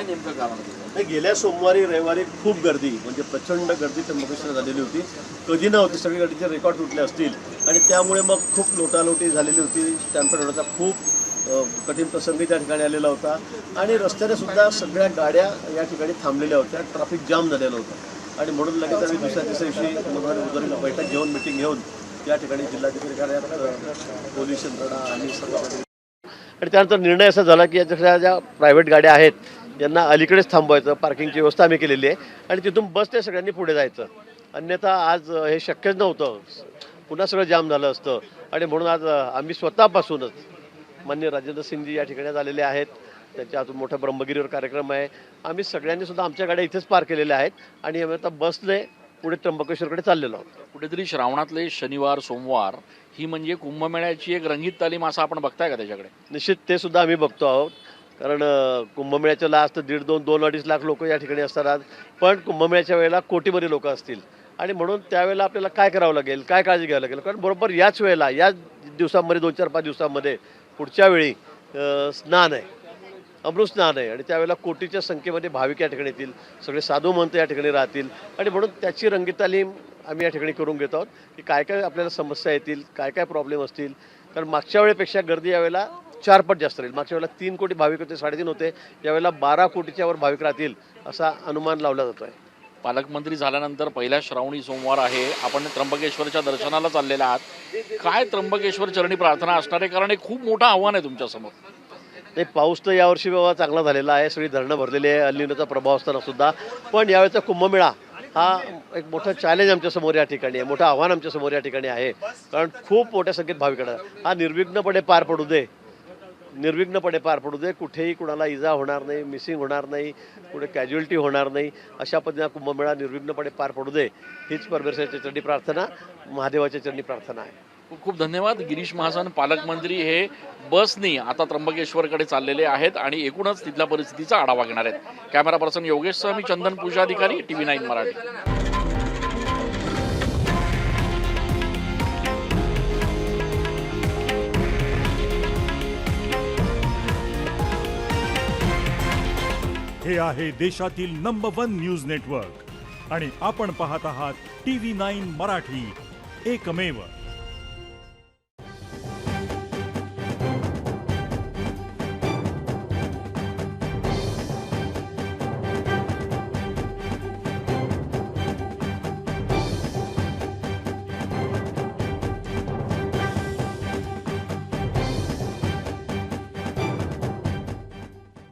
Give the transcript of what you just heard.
नेमकं कारण नाही, गेल्या सोमवारी रविवारी खूप गर्दी म्हणजे प्रचंड गर्दी त्र्यंबकेश्वर झालेली होती, कधी नव्हती. सगळी गर्दीचे रेकॉर्ड तुटले असतील आणि त्यामुळे मग खूप लोटालोटी झालेली होती. स्टॅम्पेड होण्याचा खूप कठीण प्रसंग त्या ठिकाणी आलेला होता आणि रस्त्याने सुद्धा सगळ्या गाड्या या ठिकाणी थांबलेल्या होत्या. ट्रॅफिक जाम झालेलं होतं आणि म्हणून लगेच आम्ही तिसऱ्या दिवशी बैठक घेऊन मिटिंग घेऊन या ठिकाणी जिल्हाधिकारी कार्यालयात पोलीस यंत्रणा आणि सर्व आणि त्यानंतर निर्णय असा झाला की याच्या ज्या प्रायव्हेट गाड्या आहेत यांना अलीकडेच थांबवायचं, पार्किंगची व्यवस्था आम्ही केलेली आहे आणि तिथून बसने सगळ्यांनी पुढे जायचं. अन्यथा आज हे शक्यच नव्हतं, पुन्हा सगळं जाम झालं असतं आणि म्हणून आज आम्ही स्वतःपासूनच माननीय राजेंद्र सिंगजी या ठिकाणी आलेले आहेत. त्यांच्या अजून मोठ्या ब्रह्मगिरीवर कार्यक्रम आहे. आम्ही सगळ्यांनी सुद्धा आमच्या गाड्या इथेच पार्क केलेल्या आहेत आणि आम्ही आता बसने पुढे त्र्यंबकेश्वरकडे चाललेलो आहोत. कुठेतरी श्रावणातले शनिवार सोमवार ही म्हणजे कुंभमेळ्याची एक रंगीत तालीम असं आपण बघताय का त्याच्याकडे? निश्चित ते सुद्धा आम्ही बघतो आहोत, कारण कुंभमेळ्याच्या लास्ट 1.5-2-2.5 लाख लोक या ठिकाणी असतात आज, पण कुंभमेळ्याच्या वेळेला कोटीमध्ये लोक असतील आणि म्हणून त्यावेळेला आपल्याला काय करावं लागेल, काय काळजी घ्यावी लागेल, कारण बरोबर याच वेळेला याच दिवसांमध्ये 2-4-5 दिवसांमध्ये पुढच्या वेळी स्नान आहे, अमृत स्नान आहे आणि त्यावेळेला कोटीच्या संख्येमध्ये भाविक या ठिकाणी येतील, सगळे साधू महंत या ठिकाणी राहतील आणि म्हणून त्याची रंगीत तालीम आम्ही या ठिकाणी करून घेत आहोत की काय काय आपल्याला समस्या येतील, काय काय प्रॉब्लेम असतील. कारण मागच्या वेळेपेक्षा गर्दी यावेळेला 4 पट जास्त राहील. मागच्या वेळेला 3 कोटी भाविक होते, 3.5 होते, यावेळेला 12 कोटीच्या वर भाविक राहतील असा अनुमान लावला जातो आहे. पालकमंत्री झाल्यानंतर पहिल्या श्रावणी सोमवार आहे, आपण त्र्यंबकेश्वरच्या दर्शनाला चाललेला आहात. काय त्र्यंबकेश्वर चरणी प्रार्थना असणार आहे, कारण एक खूप मोठं आव्हान आहे तुमच्यासमोर? नाही, पाऊस तर यावर्षी बाबा चांगला झालेला आहे, सगळी धरणं भरलेली आहे, अल्निनोचा प्रभाव असताना सुद्धा. पण यावेळेचा कुंभमेळा हा एक मोठं चॅलेंज आमच्यासमोर या ठिकाणी आहे, मोठं आव्हान आमच्यासमोर या ठिकाणी आहे, कारण खूप मोठ्या संख्येत भाविक येणार. हा निर्विघ्नपणे पार पडू दे, निर्विघ्नपणे पार पडू दे, कुठेही कुणाला इजा होणार नाही, मिसिंग होणार नाही, कुठे कॅज्युअलिटी होणार नाही, अशा पद्धतीने कुंभमेळा निर्विघ्नपणे पार पडू दे हीच परमेश्वराच्या चरणी प्रार्थना, महादेवाच्या चरणी प्रार्थना आहे. खूप खूप धन्यवाद. गिरीश महाजन पालकमंत्री हे बसनी आता त्र्यंबकेश्वरकडे चाललेले आहेत आणि एकूणच तिथल्या परिस्थितीचा आढावा घेणार आहेत. कॅमेरा पर्सन योगेशसह मी चंदन पूजाधिकारी, TV9 मराठी. हे आहे देशातील नंबर 1 न्यूज नेटवर्क आणि आपण पाहत आहात TV9 मराठी, एकमेव.